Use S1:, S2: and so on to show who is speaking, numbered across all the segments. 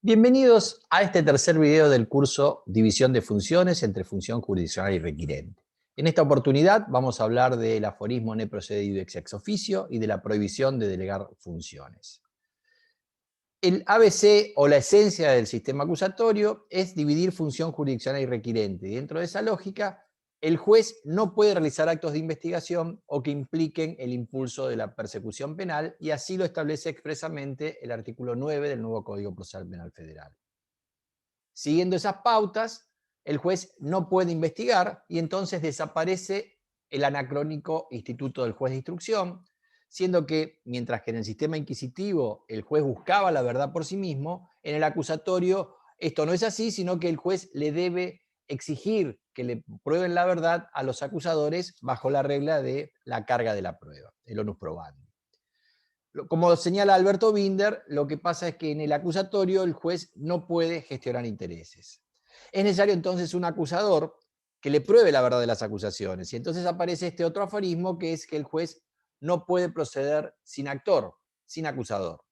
S1: Bienvenidos a este tercer video del curso División de funciones entre función jurisdiccional y requirente. En esta oportunidad vamos a hablar del aforismo ne procedido ex officio y de la prohibición de delegar funciones. El ABC o la esencia del sistema acusatorio es dividir función jurisdiccional y requirente. Y dentro de esa lógica, el juez no puede realizar actos de investigación o que impliquen el impulso de la persecución penal, y así lo establece expresamente el artículo 9 del nuevo Código Procesal Penal Federal. Siguiendo esas pautas, el juez no puede investigar y entonces desaparece el anacrónico instituto del juez de instrucción, siendo que, mientras que en el sistema inquisitivo el juez buscaba la verdad por sí mismo, en el acusatorio esto no es así, sino que el juez le debe exigir que le prueben la verdad a los acusadores bajo la regla de la carga de la prueba, el onus probandi. Como señala Alberto Binder, lo que pasa es que en el acusatorio el juez no puede gestionar intereses. Es necesario entonces un acusador que le pruebe la verdad de las acusaciones. Y entonces aparece este otro aforismo, que es que el juez no puede proceder sin actor, sin acusador.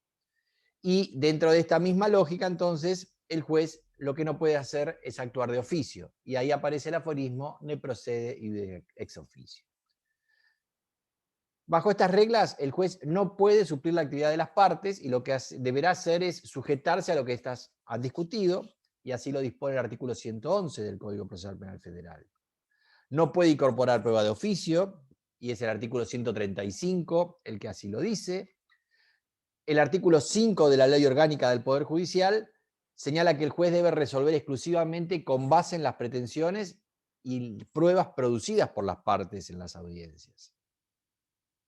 S1: Y dentro de esta misma lógica, entonces, el juez lo que no puede hacer es actuar de oficio. Y ahí aparece el aforismo ne procede y de ex officio. Bajo estas reglas, el juez no puede suplir la actividad de las partes y lo que deberá hacer es sujetarse a lo que éstas han discutido, y así lo dispone el artículo 111 del Código Procesal Penal Federal. No puede incorporar prueba de oficio, y es el artículo 135 el que así lo dice. El artículo 5 de la Ley Orgánica del Poder Judicial señala que el juez debe resolver exclusivamente con base en las pretensiones y pruebas producidas por las partes en las audiencias.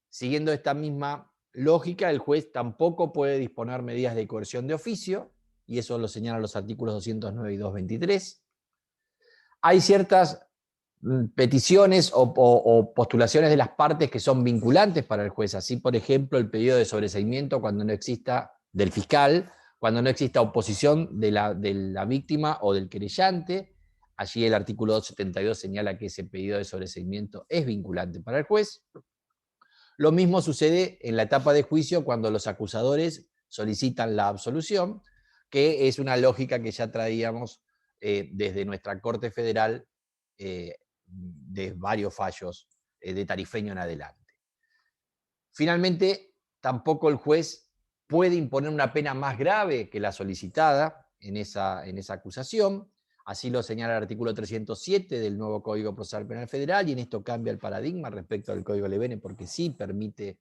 S1: Siguiendo esta misma lógica, el juez tampoco puede disponer medidas de coerción de oficio, y eso lo señalan los artículos 209 y 223. Hay ciertas peticiones o postulaciones de las partes que son vinculantes para el juez. Así, por ejemplo, el pedido de sobreseimiento cuando no exista, del fiscal, cuando no exista oposición de la víctima o del querellante. Allí el artículo 272 señala que ese pedido de sobreseimiento es vinculante para el juez. Lo mismo sucede en la etapa de juicio cuando los acusadores solicitan la absolución, que es una lógica que ya traíamos desde nuestra Corte Federal de varios fallos de Tarifeño en adelante. Finalmente, tampoco el juez puede imponer una pena más grave que la solicitada en esa acusación. Así lo señala el artículo 307 del nuevo Código Procesal Penal Federal, y en esto cambia el paradigma respecto al Código Levene, porque sí permite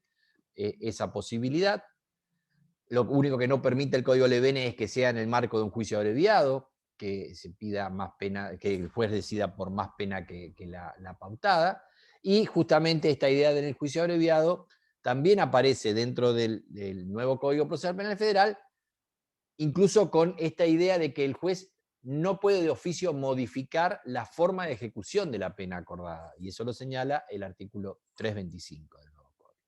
S1: esa posibilidad. Lo único que no permite el Código Levene es que sea en el marco de un juicio abreviado, que se pida más pena, que el juez decida por más pena que la pautada. Y justamente esta idea del juicio abreviado también aparece dentro del nuevo Código Procesal Penal Federal, incluso con esta idea de que el juez no puede de oficio modificar la forma de ejecución de la pena acordada, y eso lo señala el artículo 325 del nuevo Código.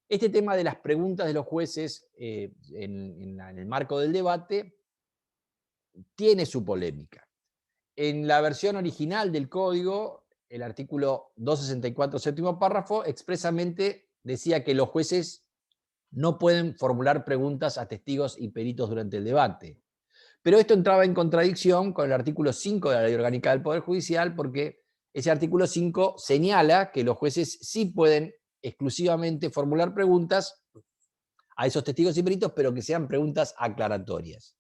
S1: Este tema de las preguntas de los jueces en el marco del debate tiene su polémica. En la versión original del Código, el artículo 264, séptimo párrafo, expresamente decía que los jueces no pueden formular preguntas a testigos y peritos durante el debate. Pero esto entraba en contradicción con el artículo 5 de la Ley Orgánica del Poder Judicial, porque ese artículo 5 señala que los jueces sí pueden exclusivamente formular preguntas a esos testigos y peritos, pero que sean preguntas aclaratorias.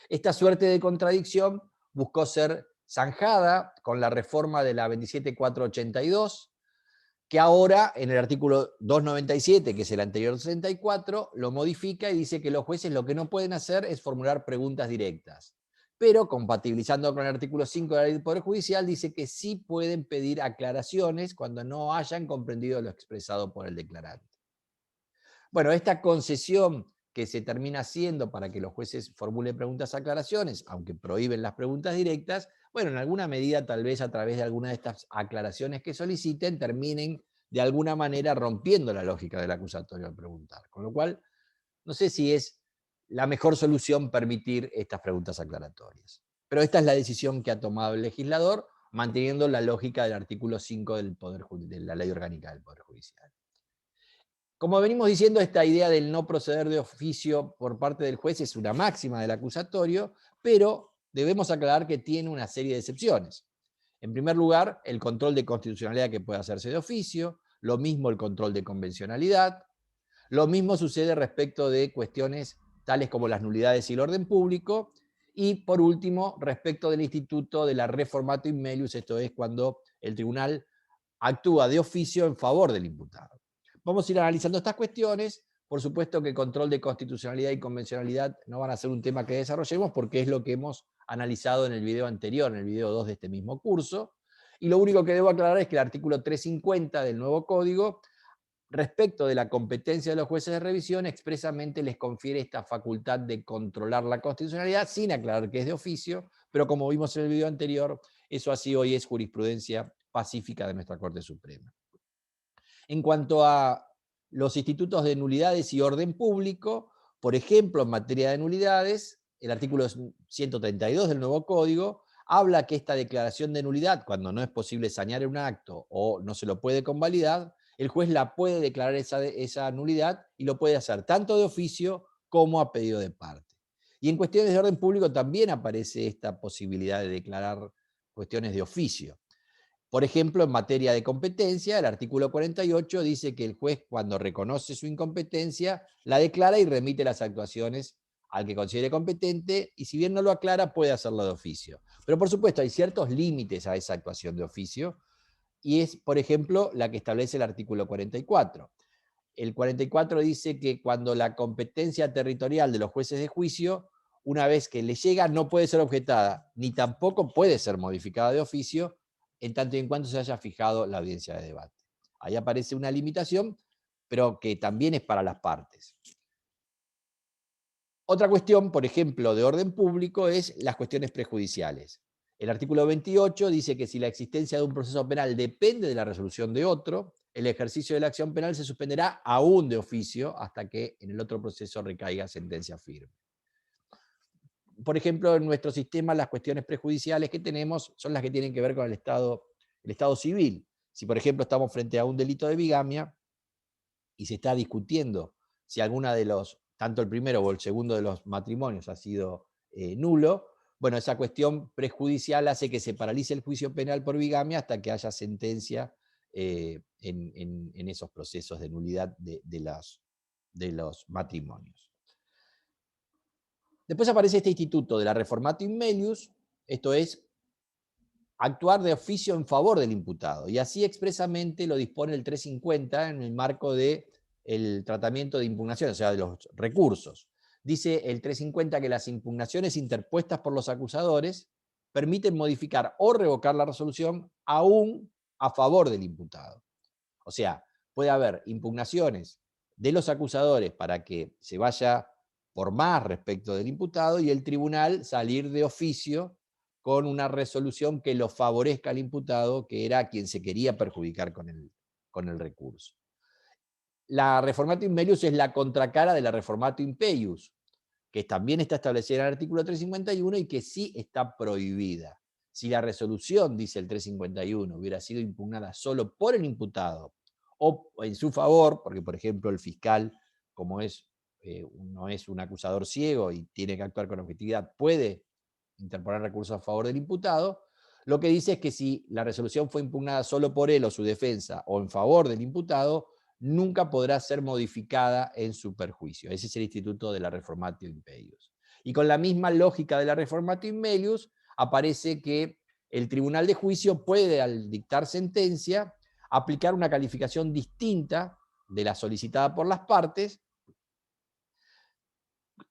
S1: Esta suerte de contradicción buscó ser zanjada con la reforma de la 27482, que ahora en el artículo 297, que es el anterior 64, lo modifica y dice que los jueces lo que no pueden hacer es formular preguntas directas. Pero compatibilizando con el artículo 5 de la Ley del Poder Judicial, dice que sí pueden pedir aclaraciones cuando no hayan comprendido lo expresado por el declarante. Bueno, esta concesión que se termina haciendo para que los jueces formulen preguntas aclaraciones, aunque prohíben las preguntas directas, bueno, en alguna medida tal vez a través de alguna de estas aclaraciones que soliciten terminen de alguna manera rompiendo la lógica del acusatorio al preguntar. Con lo cual, no sé si es la mejor solución permitir estas preguntas aclaratorias. Pero esta es la decisión que ha tomado el legislador, manteniendo la lógica del artículo 5 de la Ley Orgánica del Poder Judicial. Como venimos diciendo, esta idea del no proceder de oficio por parte del juez es una máxima del acusatorio, pero debemos aclarar que tiene una serie de excepciones. En primer lugar, el control de constitucionalidad que puede hacerse de oficio, lo mismo el control de convencionalidad, lo mismo sucede respecto de cuestiones tales como las nulidades y el orden público, y por último, respecto del instituto de la reformatio in melius, esto es cuando el tribunal actúa de oficio en favor del imputado. Vamos a ir analizando estas cuestiones. Por supuesto que control de constitucionalidad y convencionalidad no van a ser un tema que desarrollemos porque es lo que hemos analizado en el video anterior, en el video 2 de este mismo curso. Y lo único que debo aclarar es que el artículo 350 del nuevo código, respecto de la competencia de los jueces de revisión, expresamente les confiere esta facultad de controlar la constitucionalidad, sin aclarar que es de oficio, pero como vimos en el video anterior, eso así hoy es jurisprudencia pacífica de nuestra Corte Suprema. En cuanto a los institutos de nulidades y orden público, por ejemplo, en materia de nulidades, el artículo 132 del nuevo código habla que esta declaración de nulidad, cuando no es posible sanear un acto o no se lo puede convalidar, el juez la puede declarar esa nulidad y lo puede hacer tanto de oficio como a pedido de parte. Y en cuestiones de orden público también aparece esta posibilidad de declarar cuestiones de oficio. Por ejemplo, en materia de competencia, el artículo 48 dice que el juez, cuando reconoce su incompetencia, la declara y remite las actuaciones al que considere competente, y si bien no lo aclara, puede hacerlo de oficio. Pero por supuesto, hay ciertos límites a esa actuación de oficio, y es, por ejemplo, la que establece el artículo 44. El 44 dice que cuando la competencia territorial de los jueces de juicio, una vez que le llega, no puede ser objetada, ni tampoco puede ser modificada de oficio, en tanto y en cuanto se haya fijado la audiencia de debate. Ahí aparece una limitación, pero que también es para las partes. Otra cuestión, por ejemplo, de orden público, es las cuestiones prejudiciales. El artículo 28 dice que si la existencia de un proceso penal depende de la resolución de otro, el ejercicio de la acción penal se suspenderá aún de oficio hasta que en el otro proceso recaiga sentencia firme. Por ejemplo, en nuestro sistema las cuestiones prejudiciales que tenemos son las que tienen que ver con el estado civil. Si, por ejemplo, estamos frente a un delito de bigamia y se está discutiendo si alguna de los, tanto el primero o el segundo de los matrimonios ha sido nulo, bueno, esa cuestión prejudicial hace que se paralice el juicio penal por bigamia hasta que haya sentencia en esos procesos de nulidad de los matrimonios. Después aparece este instituto de la reformatio in melius, esto es, actuar de oficio en favor del imputado, y así expresamente lo dispone el 350 en el marco del tratamiento de impugnaciones, o sea, de los recursos. Dice el 350 que las impugnaciones interpuestas por los acusadores permiten modificar o revocar la resolución aún a favor del imputado. O sea, puede haber impugnaciones de los acusadores para que se vaya por más respecto del imputado y el tribunal salir de oficio con una resolución que lo favorezca al imputado, que era quien se quería perjudicar con el recurso. La reformatio in melius es la contracara de la reformatio in peius, que también está establecida en el artículo 351 y que sí está prohibida. Si la resolución, dice el 351, hubiera sido impugnada solo por el imputado o en su favor, porque por ejemplo el fiscal, como no es un acusador ciego y tiene que actuar con objetividad, puede interponer recursos a favor del imputado, lo que dice es que si la resolución fue impugnada solo por él o su defensa o en favor del imputado, nunca podrá ser modificada en su perjuicio. Ese es el instituto de la reformatio in peius. Y con la misma lógica de la reformatio in melius, aparece que el tribunal de juicio puede, al dictar sentencia, aplicar una calificación distinta de la solicitada por las partes,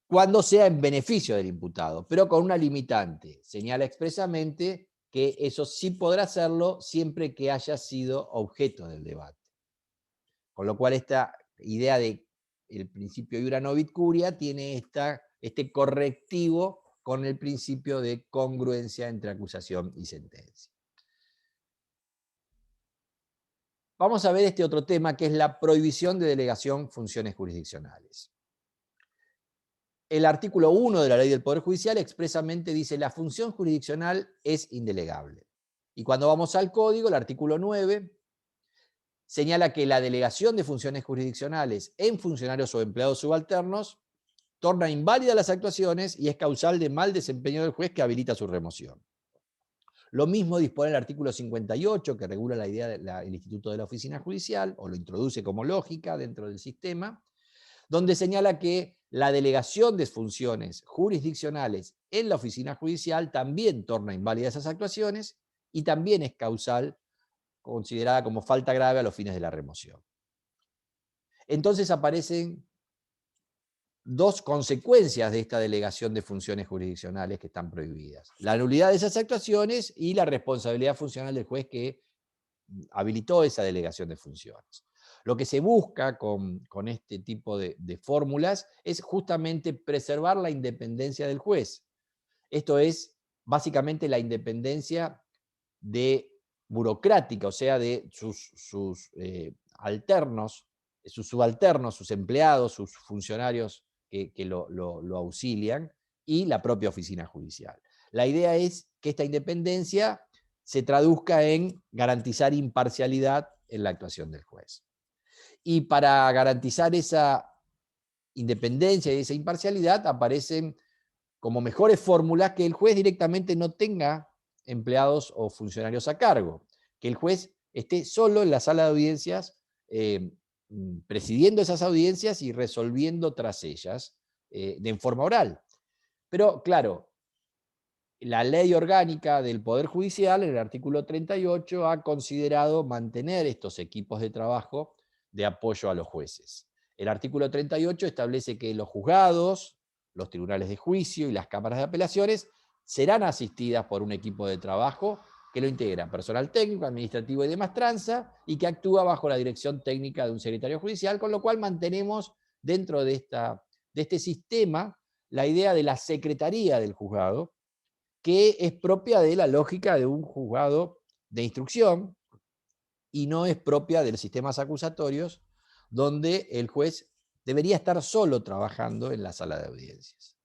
S1: cuando sea en beneficio del imputado, pero con una limitante. Señala expresamente que eso sí podrá hacerlo siempre que haya sido objeto del debate. Con lo cual esta idea de el principio iura novit curia tiene este correctivo con el principio de congruencia entre acusación y sentencia. Vamos a ver este otro tema, que es la prohibición de delegación funciones jurisdiccionales. El artículo 1 de la Ley del Poder Judicial expresamente dice la función jurisdiccional es indelegable. Y cuando vamos al código, el artículo 9 señala que la delegación de funciones jurisdiccionales en funcionarios o empleados subalternos torna inválidas las actuaciones y es causal de mal desempeño del juez que habilita su remoción. Lo mismo dispone el artículo 58, que regula la idea del instituto de la oficina judicial, o lo introduce como lógica dentro del sistema, donde señala que la delegación de funciones jurisdiccionales en la oficina judicial también torna inválidas esas actuaciones y también es causal, considerada como falta grave a los fines de la remoción. Entonces aparecen dos consecuencias de esta delegación de funciones jurisdiccionales que están prohibidas: la nulidad de esas actuaciones y la responsabilidad funcional del juez que habilitó esa delegación de funciones. Lo que se busca con este tipo de fórmulas es justamente preservar la independencia del juez. Esto es básicamente la independencia burocrática, o sea, de sus alternos, sus subalternos, sus empleados, sus funcionarios que lo auxilian, y la propia oficina judicial. La idea es que esta independencia se traduzca en garantizar imparcialidad en la actuación del juez. Y para garantizar esa independencia y esa imparcialidad aparecen como mejores fórmulas que el juez directamente no tenga empleados o funcionarios a cargo, que el juez esté solo en la sala de audiencias, presidiendo esas audiencias y resolviendo tras ellas de forma oral. Pero claro, la ley orgánica del Poder Judicial, en el artículo 38, ha considerado mantener estos equipos de trabajo de apoyo a los jueces. El artículo 38 establece que los juzgados, los tribunales de juicio y las cámaras de apelaciones serán asistidas por un equipo de trabajo que lo integra personal técnico, administrativo y de maestranza, y que actúa bajo la dirección técnica de un secretario judicial, con lo cual mantenemos dentro de este sistema la idea de la secretaría del juzgado, que es propia de la lógica de un juzgado de instrucción y no es propia de los sistemas acusatorios, donde el juez debería estar solo trabajando en la sala de audiencias.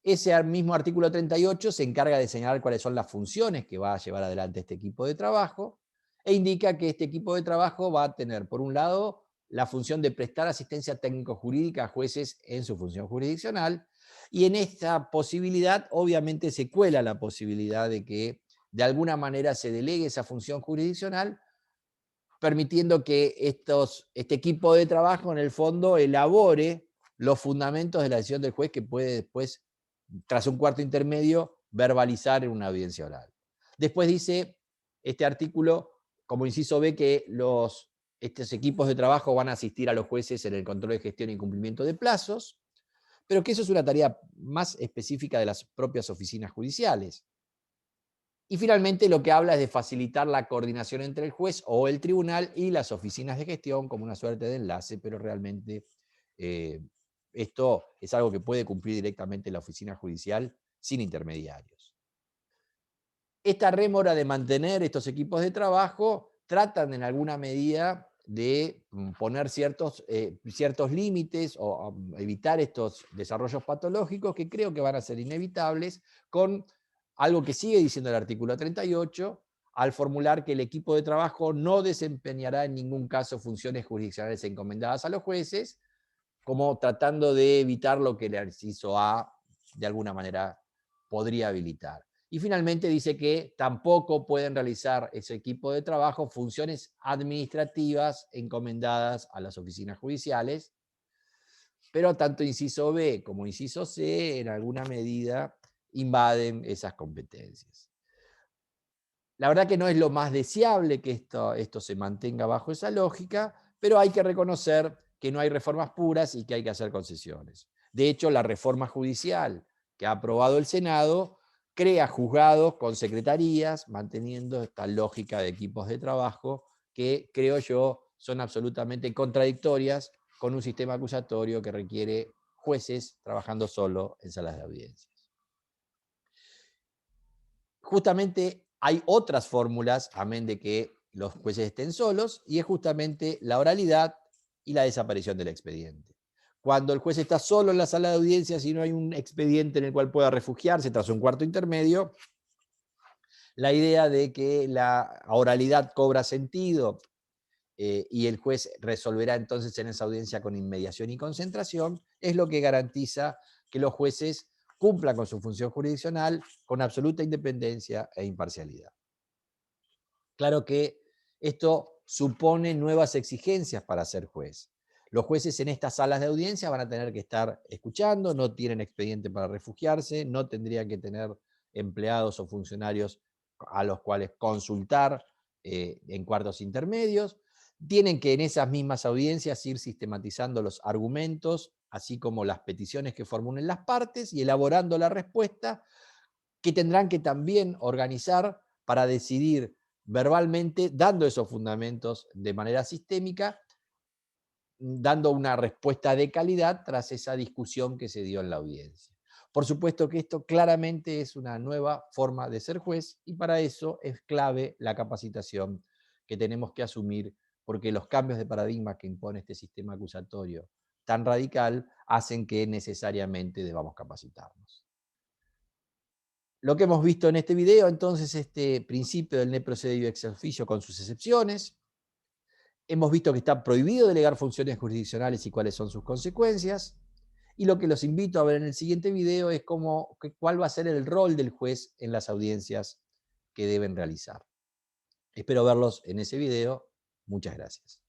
S1: Ese mismo artículo 38 se encarga de señalar cuáles son las funciones que va a llevar adelante este equipo de trabajo e indica que este equipo de trabajo va a tener, por un lado, la función de prestar asistencia técnico-jurídica a jueces en su función jurisdiccional, y en esta posibilidad obviamente se cuela la posibilidad de que de alguna manera se delegue esa función jurisdiccional, permitiendo que este equipo de trabajo en el fondo elabore los fundamentos de la decisión del juez que puede después, tras un cuarto intermedio, verbalizar en una audiencia oral. Después dice este artículo, como inciso B, que estos equipos de trabajo van a asistir a los jueces en el control de gestión y cumplimiento de plazos, pero que eso es una tarea más específica de las propias oficinas judiciales. Y finalmente lo que habla es de facilitar la coordinación entre el juez o el tribunal y las oficinas de gestión como una suerte de enlace, pero realmente esto es algo que puede cumplir directamente la oficina judicial sin intermediarios. Esta rémora de mantener estos equipos de trabajo tratan en alguna medida de poner ciertos límites o evitar estos desarrollos patológicos que creo que van a ser inevitables, con algo que sigue diciendo el artículo 38, al formular que el equipo de trabajo no desempeñará en ningún caso funciones jurisdiccionales encomendadas a los jueces, como tratando de evitar lo que el inciso A de alguna manera podría habilitar. Y finalmente dice que tampoco pueden realizar ese equipo de trabajo funciones administrativas encomendadas a las oficinas judiciales, pero tanto inciso B como inciso C en alguna medida invaden esas competencias. La verdad que no es lo más deseable que esto se mantenga bajo esa lógica, pero hay que reconocer que no hay reformas puras y que hay que hacer concesiones. De hecho, la reforma judicial que ha aprobado el Senado crea juzgados con secretarías, manteniendo esta lógica de equipos de trabajo que, creo yo, son absolutamente contradictorias con un sistema acusatorio que requiere jueces trabajando solo en salas de audiencias. Justamente hay otras fórmulas, amén de que los jueces estén solos, y es justamente la oralidad y la desaparición del expediente. Cuando el juez está solo en la sala de audiencias y no hay un expediente en el cual pueda refugiarse tras un cuarto intermedio, la idea de que la oralidad cobra sentido y el juez resolverá entonces en esa audiencia con inmediación y concentración, es lo que garantiza que los jueces cumplan con su función jurisdiccional con absoluta independencia e imparcialidad. Claro que esto supone nuevas exigencias para ser juez. Los jueces en estas salas de audiencia van a tener que estar escuchando, no tienen expediente para refugiarse, no tendrían que tener empleados o funcionarios a los cuales consultar en cuartos intermedios. Tienen que en esas mismas audiencias ir sistematizando los argumentos, así como las peticiones que formulen las partes y elaborando la respuesta que tendrán que también organizar para decidir verbalmente, dando esos fundamentos de manera sistémica, dando una respuesta de calidad tras esa discusión que se dio en la audiencia. Por supuesto que esto claramente es una nueva forma de ser juez y para eso es clave la capacitación que tenemos que asumir porque los cambios de paradigma que impone este sistema acusatorio tan radical hacen que necesariamente debamos capacitarnos. Lo que hemos visto en este video, entonces, este principio del ne procedere ex officio con sus excepciones. Hemos visto que está prohibido delegar funciones jurisdiccionales y cuáles son sus consecuencias. Y lo que los invito a ver en el siguiente video es cuál va a ser el rol del juez en las audiencias que deben realizar. Espero verlos en ese video. Muchas gracias.